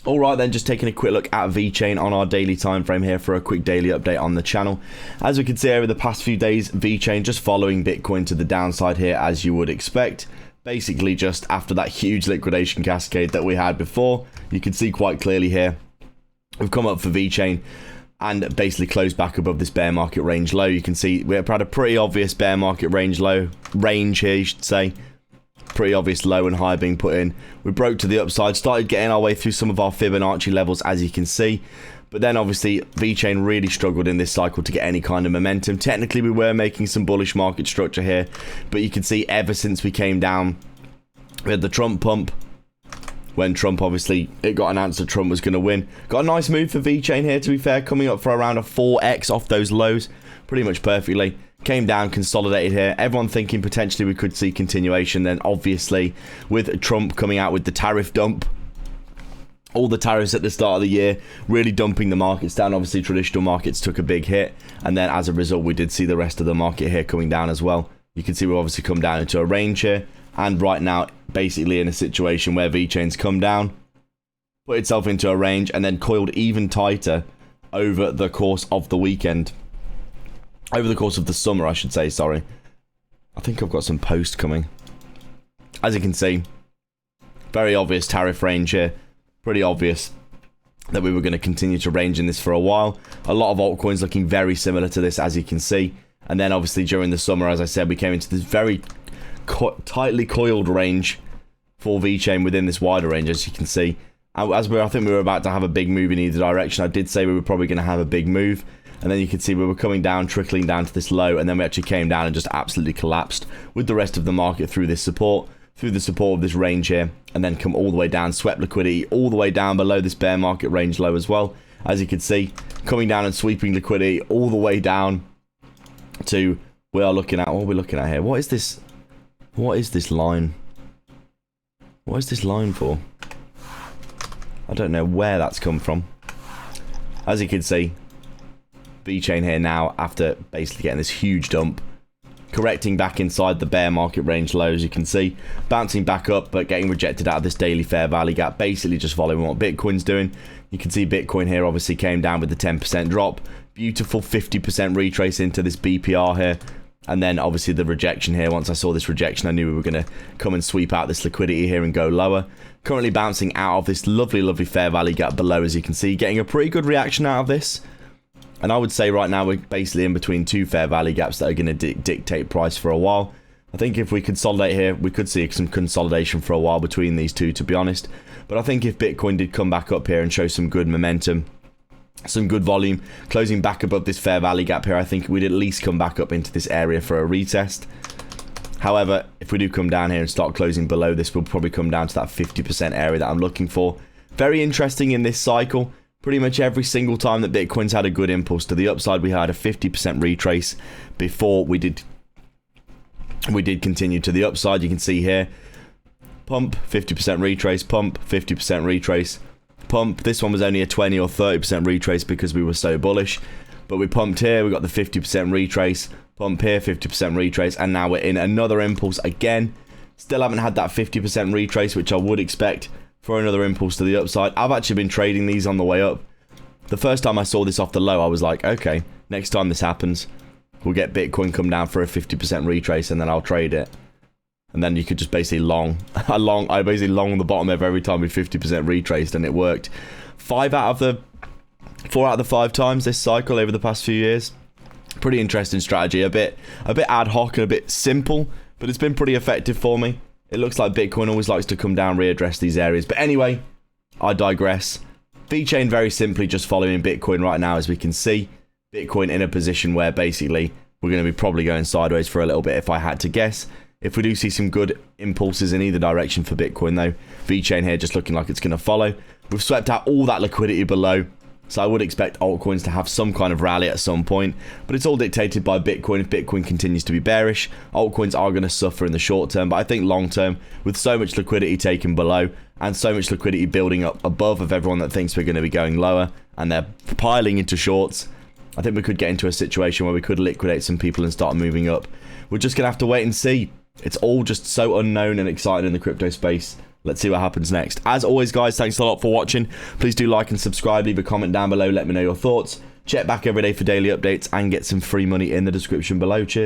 Alright then, just taking a quick look at Vechain on our daily time frame here for a quick daily update on the channel. As we can see over the past few days, Vechain just following Bitcoin to the downside here as you would expect. Basically just after that huge liquidation cascade that we had before, you can see quite clearly here, we've come up for Vechain and basically closed back above this bear market range low. You can see we've had a pretty obvious bear market range here, you should say. Pretty obvious low and high being put in. We broke to the upside, started getting our way through some of our Fibonacci levels, as you can see. But then obviously Vechain really struggled in this cycle to get any kind of momentum. Technically we were making some bullish market structure here, but you can see ever since we came down, we had the Trump pump. When Trump, obviously, it got announced that Trump was going to win. Got a nice move for Vechain here, to be fair, coming up for around a 4x off those lows, pretty much perfectly. Came down, consolidated here. Everyone thinking potentially we could see continuation. Then, obviously, with Trump coming out with the tariff dump, all the tariffs at the start of the year, really dumping the markets down. Obviously, traditional markets took a big hit. And then, as a result, we did see the rest of the market here coming down as well. You can see we've obviously come down into a range here. And right now, basically in a situation where Vechain's come down, put itself into a range, and then coiled even tighter over the course of the weekend. Over the course of the summer, I should say, sorry. I think I've got some post coming. As you can see, very obvious tariff range here. Pretty obvious that we were going to continue to range in this for a while. A lot of altcoins looking very similar to this, as you can see. And then obviously during the summer, as I said, we came into this very tightly coiled range for Vechain within this wider range, as you can see. I think we were about to have a big move in either direction. I did say we were probably going to have a big move, and then you can see we were coming down, trickling down to this low, and then we actually came down and just absolutely collapsed with the rest of the market through this support, through the support of this range here, and then come all the way down, swept liquidity all the way down below this bear market range low as well. As you can see, coming down and sweeping liquidity all the way down to, we are looking at, what are we looking at here? What is this? What is this line? What is this line for? I don't know where that's come from. As you can see, Vechain here now, after basically getting this huge dump, correcting back inside the bear market range low, as you can see, bouncing back up, but getting rejected out of this daily fair value gap, basically just following what Bitcoin's doing. You can see Bitcoin here obviously came down with the 10% drop. Beautiful 50% retrace into this BPR here. And then obviously the rejection here. Once I saw this rejection, I knew we were going to come and sweep out this liquidity here and go lower. Currently bouncing out of this lovely, lovely fair value gap below, as you can see. Getting a pretty good reaction out of this. And I would say right now we're basically in between two fair value gaps that are going to dictate price for a while. I think if we consolidate here, we could see some consolidation for a while between these two, to be honest. But I think if Bitcoin did come back up here and show some good momentum, some good volume, closing back above this fair value gap here, I think we'd at least come back up into this area for a retest. However, if we do come down here and start closing below this, we'll probably come down to that 50% area that I'm looking for. Very interesting in this cycle. Pretty much every single time that Bitcoin's had a good impulse to the upside, we had a 50% retrace before we did continue to the upside. You can see here, pump, 50% retrace, pump, 50% retrace, pump. This one was only a 20 or 30% retrace because we were so bullish, but we pumped here, we got the 50% retrace, pump here, 50% retrace, and now we're in another impulse again. Still haven't had that 50% retrace, which I would expect for another impulse to the upside. I've actually been trading these on the way up. The first time I saw this off the low, I was like, okay, next time this happens, we'll get Bitcoin come down for a 50% retrace and then I'll trade it. And then you could just basically I basically long the bottom of every time we 50% retraced, and it worked. 4 out of the 5 times this cycle over the past few years. Pretty interesting strategy, a bit ad hoc and a bit simple, but it's been pretty effective for me. It looks like Bitcoin always likes to come down, readdress these areas. But anyway, I digress. Vechain very simply just following Bitcoin right now, as we can see. Bitcoin in a position where basically we're going to be probably going sideways for a little bit if I had to guess. If we do see some good impulses in either direction for Bitcoin though, Vechain here just looking like it's going to follow. We've swept out all that liquidity below, so I would expect altcoins to have some kind of rally at some point, but it's all dictated by Bitcoin. If Bitcoin continues to be bearish, altcoins are going to suffer in the short term, but I think long term, with so much liquidity taken below and so much liquidity building up above of everyone that thinks we're going to be going lower and they're piling into shorts, I think we could get into a situation where we could liquidate some people and start moving up. We're just going to have to wait and see. It's all just so unknown and exciting in the crypto space. Let's see what happens next. As always, guys, thanks a lot for watching. Please do like and subscribe. Leave a comment down below. Let me know your thoughts. Check back every day for daily updates and get some free money in the description below. Cheers.